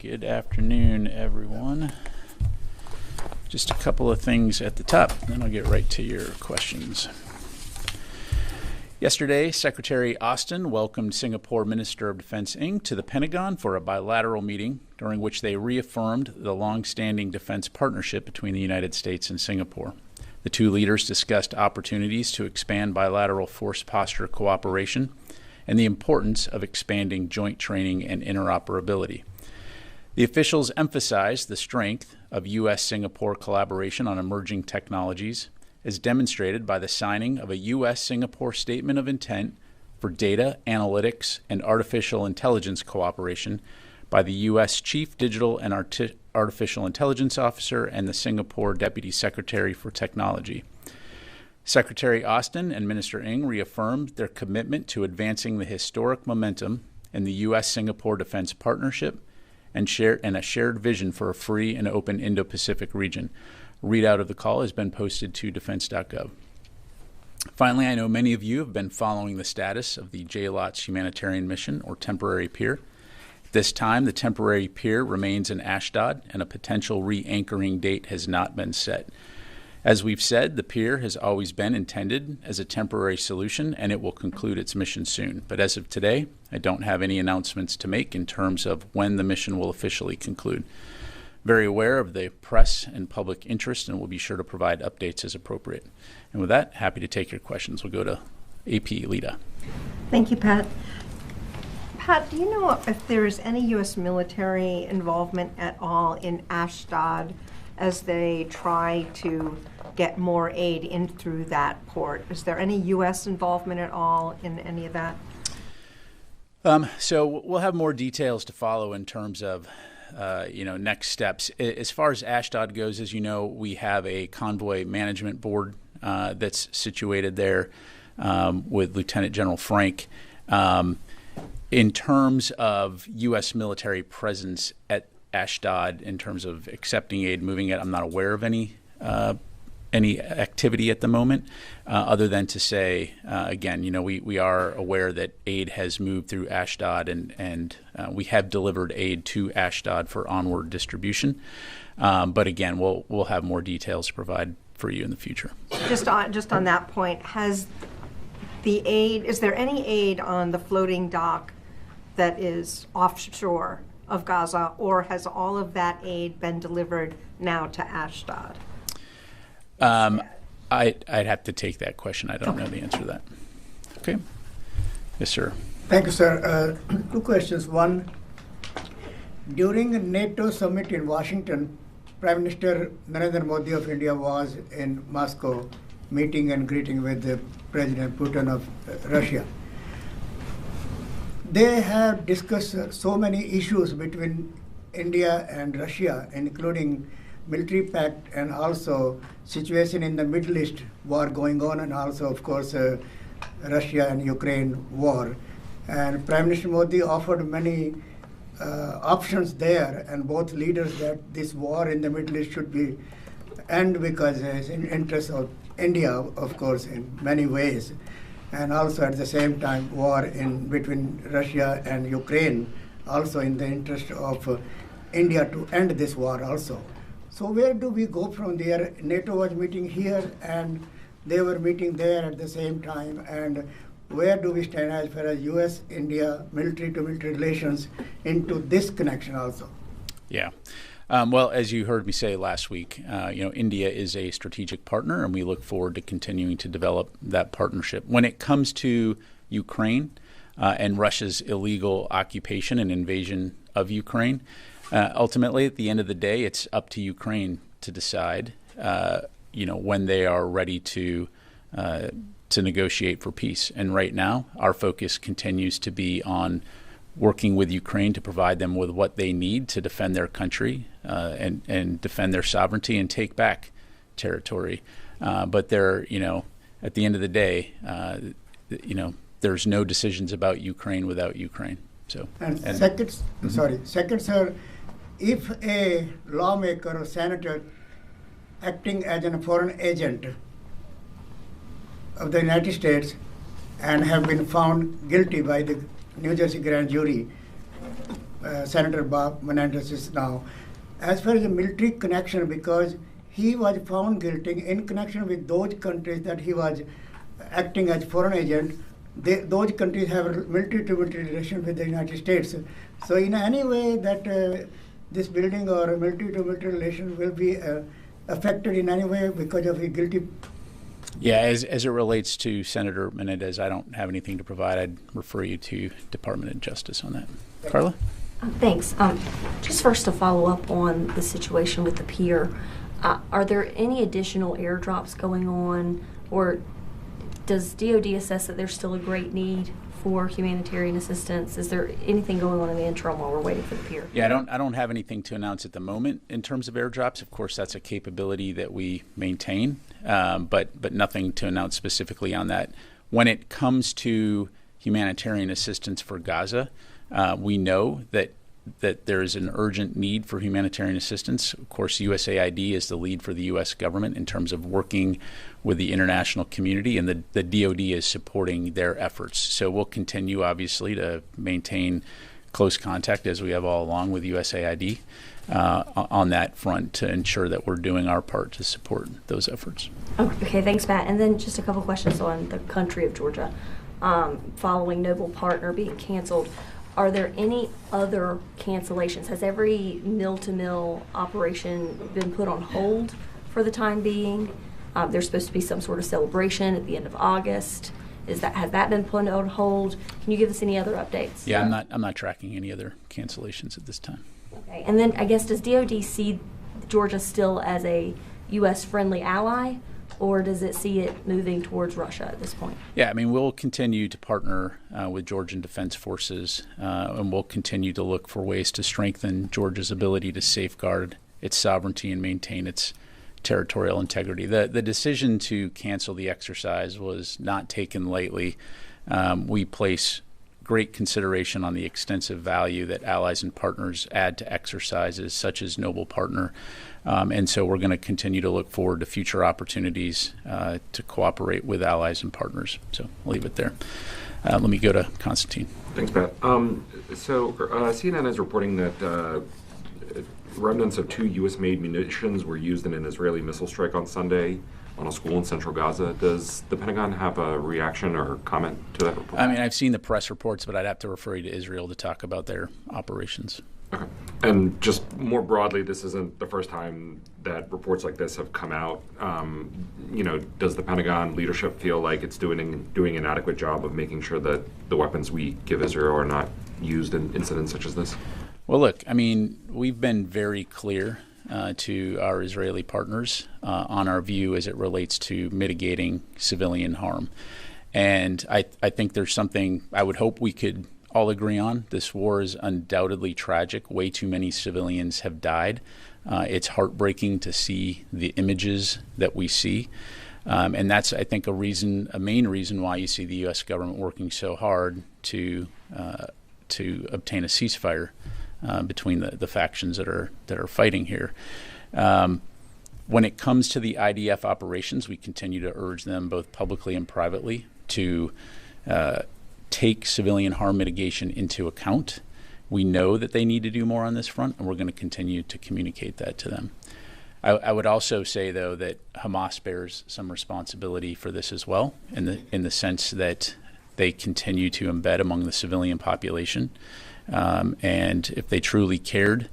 Good afternoon, everyone. Just a couple of things at the top, then I'll get right to your questions. Yesterday, Secretary Austin welcomed Singapore Minister of Defense Ng to the Pentagon for a bilateral meeting during which they reaffirmed the long-standing defense partnership between the United States and Singapore. The two leaders discussed opportunities to expand bilateral force posture cooperation and the importance of expanding joint training and interoperability. The officials emphasized the strength of U.S.-Singapore collaboration on emerging technologies, as demonstrated by the signing of a U.S.-Singapore Statement of Intent for data, analytics, and artificial intelligence cooperation by the U.S. Chief Digital and Artificial Intelligence Officer and the Singapore Deputy Secretary for Technology. Secretary Austin and Minister Ng reaffirmed their commitment to advancing the historic momentum in the U.S.-Singapore defense partnership and a shared vision for a free and open Indo-Pacific region. A readout of the call has been posted to defense.gov. Finally, I know many of you have been following the status of the JLOTS humanitarian mission, or temporary pier. At this time, the temporary pier remains in Ashdod, and a potential re-anchoring date has not been set. As we've said, the pier has always been intended as a temporary solution, and it will conclude its mission soon. But as of today, I don't have any announcements to make in terms of when the mission will officially conclude. Very aware of the press and public interest, and will be sure to provide updates as appropriate. And with that, happy to take your questions. We'll go to AP Lita. Thank you, Pat. Pat, do you know if there is any U.S. military involvement at all in Ashdod as they try to get more aid in through that port? Is there any U.S. involvement at all in any of that? So we'll have more details to follow in terms of next steps. As far as Ashdod goes, as you know, we have a convoy management board that's situated there with Lieutenant General Frank. In terms of U.S. military presence at Ashdod, in terms of accepting aid, moving it, I'm not aware of any activity at the moment, other than to say, again, we are aware that aid has moved through Ashdod, and we have delivered aid to Ashdod for onward distribution. But again, we'll have more details to provide for you in the future. Just on that point, is there any aid on the floating dock that is offshore of Gaza, or has all of that aid been delivered now to Ashdod? I'd have to take that question. I don't know the answer to that. Okay. Yes, sir. Thank you, sir. Two questions. One, during the NATO summit in Washington, Prime Minister Narendra Modi of India was in Moscow meeting and greeting with President Putin of Russia. They have discussed so many issues between India and Russia, including military pact and also situation in the Middle East war going on, and also, of course, Russia and Ukraine war. And Prime Minister Modi offered many options there, and both leaders that this war in the Middle East should be end because it's in interest of India, of course, in many ways. And also at the same time, war in between Russia and Ukraine, also in the interest of India to end this war also. So where do we go from there? NATO was meeting here, and they were meeting there at the same time. And where do we stand as far as U.S.-India military-to-military relations into this connection also? Yeah. Well, as you heard me say last week, India is a strategic partner, and we look forward to continuing to develop that partnership. When it comes to Ukraine and Russia's illegal occupation and invasion of Ukraine, ultimately, at the end of the day, it's up to Ukraine to decide, when they are ready to negotiate for peace. And right now, our focus continues to be on working with Ukraine to provide them with what they need to defend their country and defend their sovereignty and take back territory. But they're, at the end of the day, there's no decisions about Ukraine without Ukraine. So. Second, sir, if a lawmaker or senator acting as a foreign agent of the United States and have been found guilty by the New Jersey grand jury, Senator Bob Menendez is now. As far as the military connection, because he was found guilty in connection with those countries that he was acting as foreign agent, those countries have military-to-military relations with the United States. So in any way that this building or military-to-military relation will be affected in any way because of his guilty. Yeah, as it relates to Senator Menendez, I don't have anything to provide. I'd refer you to Department of Justice on that. Carla? Thanks. Just first to follow up on the situation with the pier, are there any additional airdrops going on, or does DoD assess that there's still a great need for humanitarian assistance? Is there anything going on in the interim while we're waiting for the pier? Yeah, I don't have anything to announce at the moment in terms of airdrops. Of course, that's a capability that we maintain, but nothing to announce specifically on that. When it comes to humanitarian assistance for Gaza, we know that there is an urgent need for humanitarian assistance. Of course, USAID is the lead for the U.S. government in terms of working with the international community, and the DoD is supporting their efforts. So we'll continue, obviously, to maintain close contact, as we have all along, with USAID on that front to ensure that we're doing our part to support those efforts. Okay, thanks, Pat. And then just a couple questions on the country of Georgia. Following Noble Partner being canceled, are there any other cancellations? Has every mill-to-mill operation been put on hold for the time being? There's supposed to be some sort of celebration at the end of August. Has that been put on hold? Can you give us any other updates? Yeah, I'm not tracking any other cancellations at this time. Okay, and then I guess, does DoD see Georgia still as a U.S.-friendly ally, or does it see it moving towards Russia at this point? Yeah, I mean, we'll continue to partner with Georgian Defense Forces, and we'll continue to look for ways to strengthen Georgia's ability to safeguard its sovereignty and maintain its territorial integrity. The decision to cancel the exercise was not taken lightly. We place great consideration on the extensive value that allies and partners add to exercises such as Noble Partner. And so we're going to continue to look forward to future opportunities to cooperate with allies and partners. So I'll leave it there. Let me go to Constantine. Thanks, Pat. So CNN is reporting that remnants of 2 U.S.-made munitions were used in an Israeli missile strike on Sunday on a school in central Gaza. Does the Pentagon have a reaction or comment to that report? I mean, I've seen the press reports, but I'd have to refer you to Israel to talk about their operations. Okay. And just more broadly, this isn't the first time that reports like this have come out. Does the Pentagon leadership feel like it's doing an adequate job of making sure that the weapons we give Israel are not used in incidents such as this? Well, look, I mean, we've been very clear to our Israeli partners on our view as it relates to mitigating civilian harm. And I think there's something I would hope we could all agree on. This war is undoubtedly tragic. Way too many civilians have died. It's heartbreaking to see the images that we see. And that's, I think, a main reason why you see the U.S. government working so hard to obtain a ceasefire between the factions that are fighting here. When it comes to the IDF operations, we continue to urge them both publicly and privately to take civilian harm mitigation into account. We know that they need to do more on this front, and we're going to continue to communicate that to them. I would also say, though, that Hamas bears some responsibility for this as well, in the sense that they continue to embed among the civilian population. And if they truly cared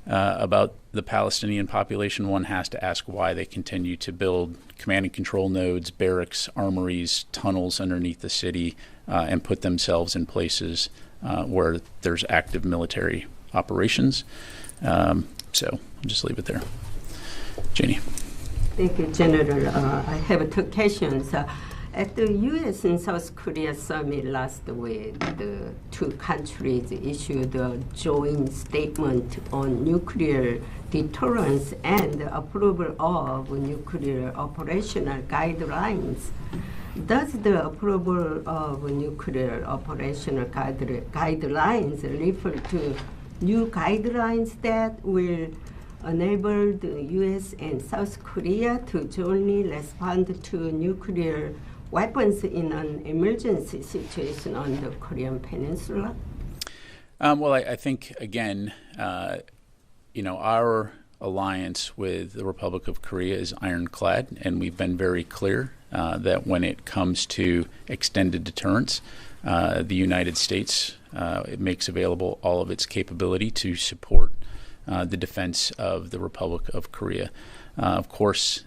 about the Palestinian population, one has to ask why they continue to build command and control nodes, barracks, armories, tunnels underneath the city, and put themselves in places where there's active military operations. So I'll just leave it there. Janie. Thank you, General. I have 2 questions. At the U.S. and South Korea summit last week, the 2 countries issued a joint statement on nuclear deterrence and approval of nuclear operational guidelines. Does the approval of nuclear operational guidelines refer to new guidelines that will enable the U.S. and South Korea to jointly respond to nuclear weapons in an emergency situation on the Korean Peninsula? Well, I think, again, our alliance with the Republic of Korea is ironclad, and we've been very clear that when it comes to extended deterrence, the United States it makes available all of its capability to support the defense of the Republic of Korea. Of course,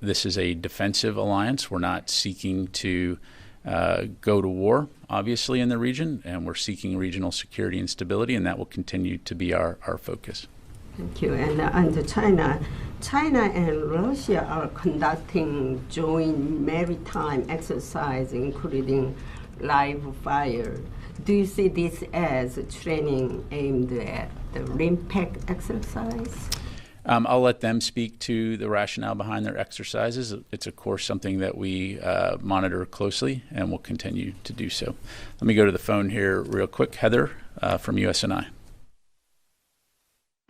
this is a defensive alliance. We're not seeking to go to war, obviously, in the region, and we're seeking regional security and stability, and that will continue to be our focus. Thank you. And on China and Russia are conducting joint maritime exercise, including live fire. Do you see this as training aimed at the RIMPAC exercise? I'll let them speak to the rationale behind their exercises. It's, of course, something that we monitor closely, and will continue to do so. Let me go to the phone here real quick. Heather from USNI.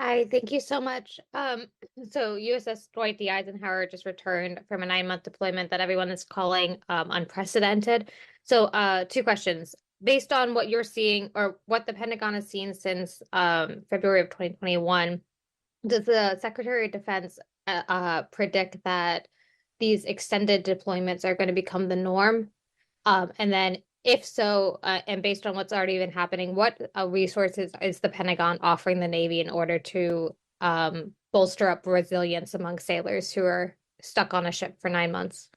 Hi, thank you so much. So USS Dwight D. Eisenhower just returned from a 9-month deployment that everyone is calling unprecedented. So 2 questions. Based on what you're seeing or what the Pentagon has seen since February of 2021, does the Secretary of Defense predict that these extended deployments are going to become the norm? And then if so, and based on what's already been happening, what resources is the Pentagon offering the Navy in order to bolster up resilience among sailors who are stuck on a ship for 9 months?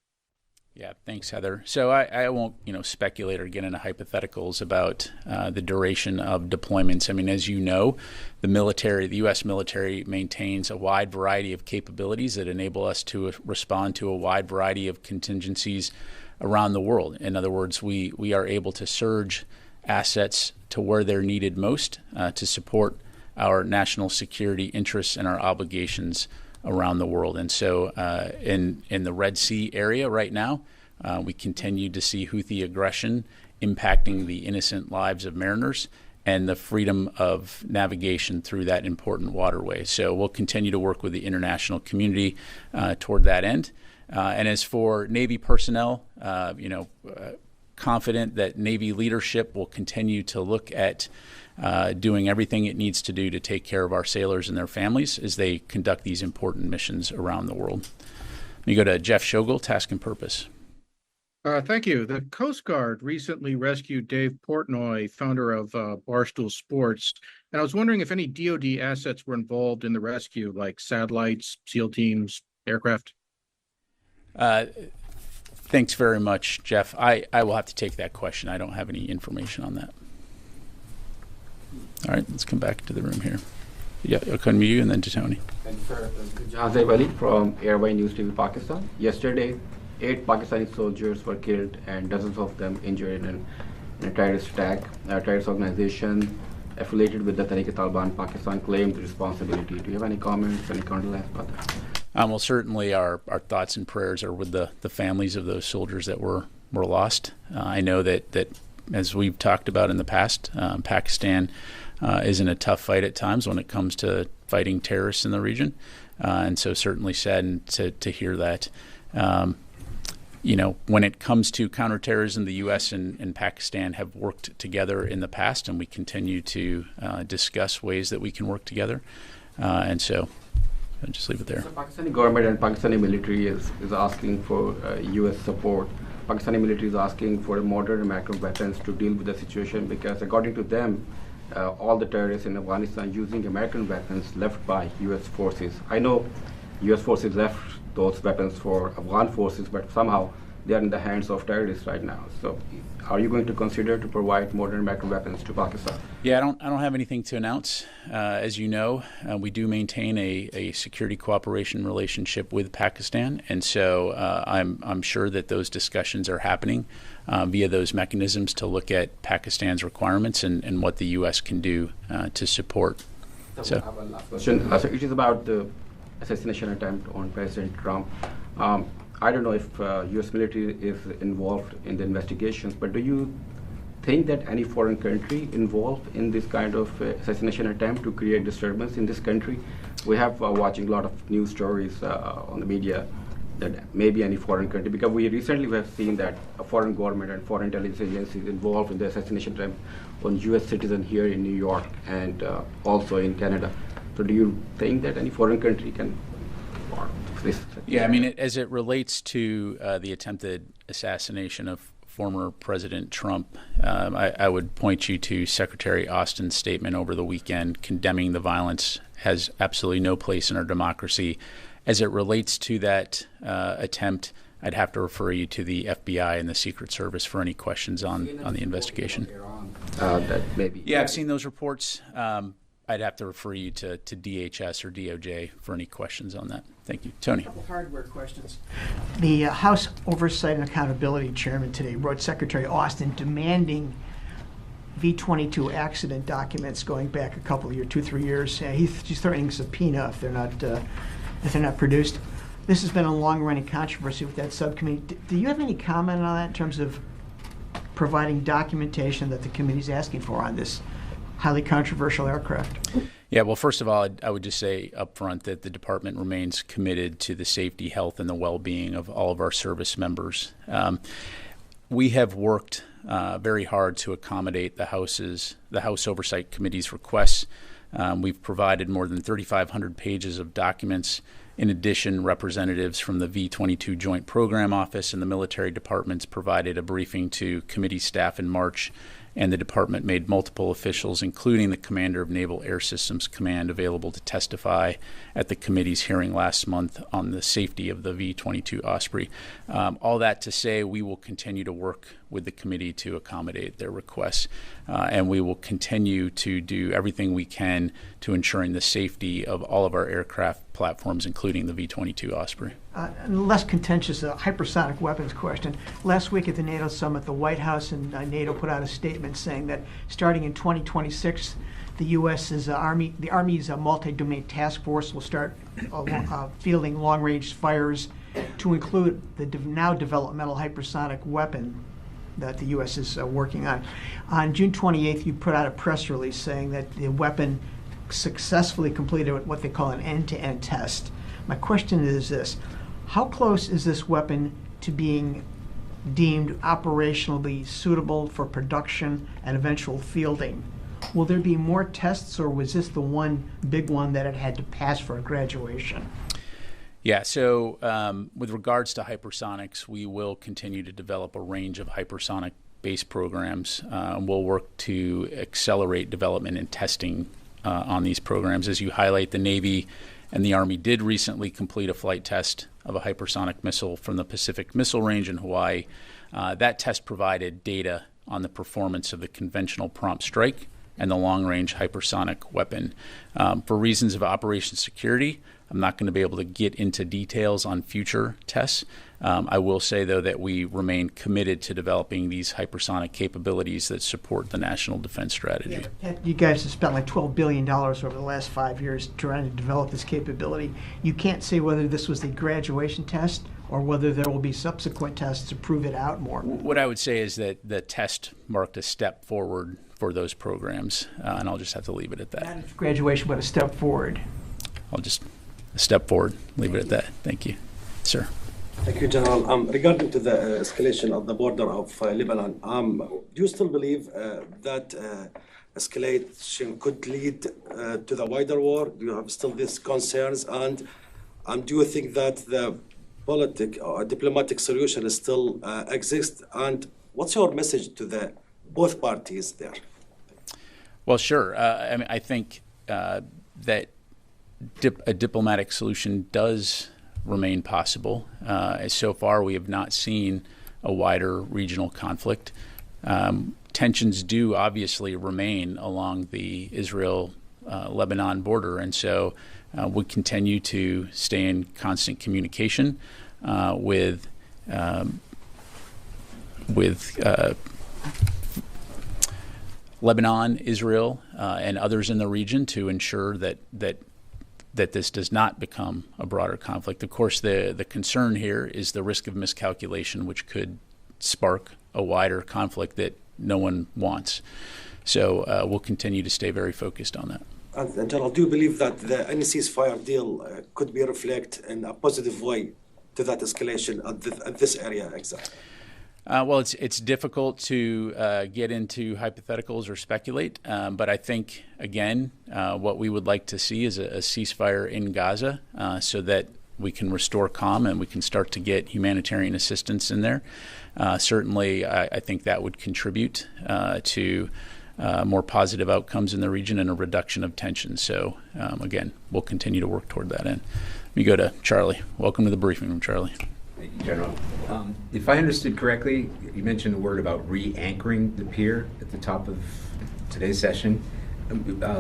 Yeah, thanks, Heather. So I won't, speculate or get into hypotheticals about the duration of deployments. I mean, as you know, the U.S. military maintains a wide variety of capabilities that enable us to respond to a wide variety of contingencies around the world. In other words, we are able to surge assets to where they're needed most to support our national security interests and our obligations around the world. And so in the Red Sea area right now, we continue to see Houthi aggression impacting the innocent lives of mariners and the freedom of navigation through that important waterway. So we'll continue to work with the international community toward that end. And as for Navy personnel, confident that Navy leadership will continue to look at doing everything it needs to do to take care of our sailors and their families as they conduct these important missions around the world. Let me go to Jeff Shogel, Task and Purpose. Thank you. The Coast Guard recently rescued Dave Portnoy, founder of Barstool Sports, and I was wondering if any DoD assets were involved in the rescue, like satellites, SEAL teams, aircraft. Thanks very much, Jeff. I will have to take that question. I don't have any information on that. All right, let's come back to the room here. Yeah, I'll come to you and then to Tony. Thank you, sir. Jahazaib Ali from Airway News TV, Pakistan. Yesterday, 8 Pakistani soldiers were killed and dozens of them injured in a terrorist attack. A terrorist organization affiliated with the Tehrik-e-Taliban Pakistan claimed responsibility. Do you have any comments, any condolence about that? Well, certainly our thoughts and prayers are with the families of those soldiers that were lost. I know that as we've talked about in the past, Pakistan is in a tough fight at times when it comes to fighting terrorists in the region. And so certainly saddened to hear that. When it comes to counterterrorism, the U.S. and Pakistan have worked together in the past, and we continue to discuss ways that we can work together. And so I'll just leave it there. So Pakistani government and Pakistani military is asking for U.S. support. Pakistani military is asking for modern American weapons to deal with the situation because, according to them, all the terrorists in Afghanistan using American weapons left by U.S. forces. I know U.S. forces left those weapons for Afghan forces, but somehow they are in the hands of terrorists right now. So, are you going to consider to provide modern American weapons to Pakistan? Yeah, I don't have anything to announce. As you know, we do maintain a security cooperation relationship with Pakistan, and so I'm sure that those discussions are happening via those mechanisms to look at Pakistan's requirements and what the U.S. can do to support. So I have one last question. So it is about the assassination attempt on President Trump. I don't know if U.S. military is involved in the investigations, but do you think that any foreign country involved in this kind of assassination attempt to create disturbance in this country? We have watching a lot of news stories on the media that maybe any foreign country, because we recently have seen that a foreign government and foreign intelligence agencies involved in the assassination attempt on U.S. citizens here in New York and also in Canada. So do you think that any foreign country can this? Yeah, I mean, as it relates to the attempted assassination of former President Trump, I would point you to Secretary Austin's statement over the weekend condemning the violence. Has absolutely no place in our democracy. As it relates to that attempt, I'd have to refer you to the FBI and the Secret Service for any questions on the investigation. That maybe. Yeah, I've seen those reports. I'd have to refer you to DHS or DOJ for any questions on that. Thank you. Tony. A couple hardware questions. The House Oversight and Accountability Chairman today wrote Secretary Austin demanding V-22 accident documents going back a couple of years, 2-3 years. He's threatening subpoena if they're not produced. This has been a long-running controversy with that subcommittee. Do you have any comment on that in terms of providing documentation that the committee's asking for on this highly controversial aircraft? Yeah, well, first of all, I would just say up front that the department remains committed to the safety, health, and the well-being of all of our service members. We have worked very hard to accommodate the House Oversight Committee's requests. We've provided more than 3,500 pages of documents. In addition, representatives from the V-22 Joint Program Office and the military departments provided a briefing to committee staff in March, and the department made multiple officials, including the commander of Naval Air Systems Command, available to testify at the committee's hearing last month on the safety of the V-22 Osprey. All that to say, we will continue to work with the committee to accommodate their requests, and we will continue to do everything we can to ensuring the safety of all of our aircraft platforms, including the V-22 Osprey. Less contentious, hypersonic weapons question. Last week at the NATO summit, the White House and NATO put out a statement saying that starting in 2026, the U.S.'s the Army's multi-domain task force will start fielding long-range fires to include the now developmental hypersonic weapon that the U.S. is working on. On June 28th, you put out a press release saying that the weapon successfully completed what they call an end-to-end test. My question is this: how close is this weapon to being deemed operationally suitable for production and eventual fielding? Will there be more tests, or was this the one big one that it had to pass for graduation? Yeah, so with regards to hypersonics, we will continue to develop a range of hypersonic-based programs. We'll work to accelerate development and testing on these programs. As you highlight, the Navy and the Army did recently complete a flight test of a hypersonic missile from the Pacific Missile Range in Hawaii. That test provided data on the performance of the conventional prompt strike and the long-range hypersonic weapon. For reasons of operation security, I'm not going to be able to get into details on future tests. I will say, though, that we remain committed to developing these hypersonic capabilities that support the national defense strategy. Yeah, you guys have spent like $12 billion over the last 5 years trying to develop this capability. You can't say whether this was the graduation test or whether there will be subsequent tests to prove it out more. What I would say is that the test marked a step forward for those programs, and I'll just have to leave it at that. Not graduation, but a step forward. I'll just a step forward, leave it at that. Thank you. Sir. Thank you, General. Regarding to the escalation of the border of Lebanon, do you still believe that escalation could lead to the wider war? Do you have still these concerns? And do you think that the diplomatic solution still exists? And what's your message to the both parties there? Well, sure. I mean, I think that a diplomatic solution does remain possible. So far, we have not seen a wider regional conflict. Tensions do obviously remain along the Israel-Lebanon border, and so we continue to stay in constant communication with Lebanon, Israel, and others in the region to ensure that this does not become a broader conflict. Of course, the concern here is the risk of miscalculation, which could spark a wider conflict that no one wants. So we'll continue to stay very focused on that. And General, do you believe that any ceasefire deal could be reflected in a positive way to that escalation at this area exactly? Well, it's difficult to get into hypotheticals or speculate, but I think, again, what we would like to see is a ceasefire in Gaza so that we can restore calm and we can start to get humanitarian assistance in there. Certainly, I think that would contribute to more positive outcomes in the region and a reduction of tension. So, again, we'll continue to work toward that end. Let me go to Charlie. Welcome to the briefing room, Charlie. Thank you, General. If I understood correctly, you mentioned the word about re-anchoring the pier at the top of today's session.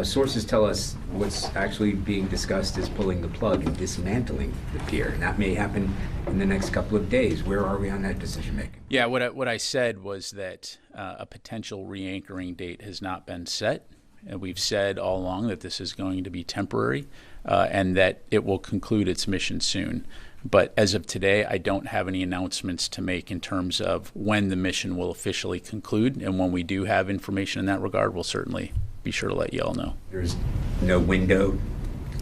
Sources tell us what's actually being discussed is pulling the plug and dismantling the pier, and that may happen in the next couple of days. Where are we on that decision making? Yeah, what I said was that a potential re-anchoring date has not been set. And we've said all along that this is going to be temporary and that it will conclude its mission soon. But as of today, I don't have any announcements to make in terms of when the mission will officially conclude. And when we do have information in that regard, we'll certainly be sure to let you all know. There's no window,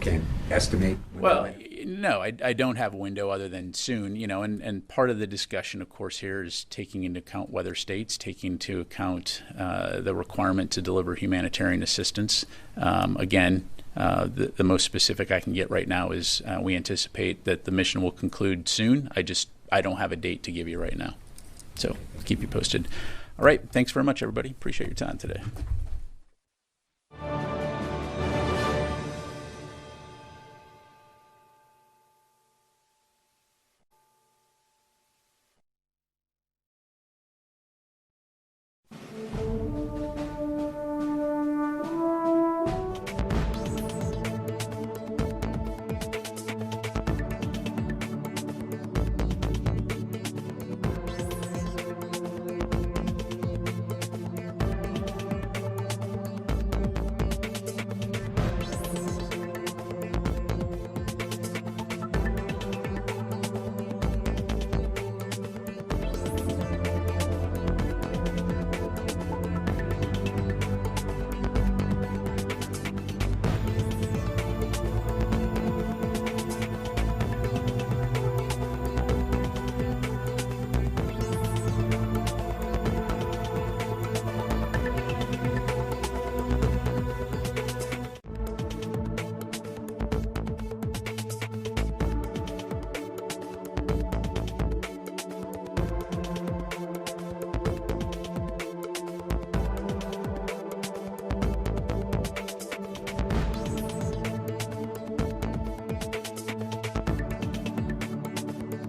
can't estimate? Well, no, I don't have a window other than soon, and part of the discussion, of course, here is taking into account weather states, taking into account the requirement to deliver humanitarian assistance. Again, the most specific I can get right now is we anticipate that the mission will conclude soon. I don't have a date to give you right now. So keep you posted. All right. Thanks very much, everybody. Appreciate your time today.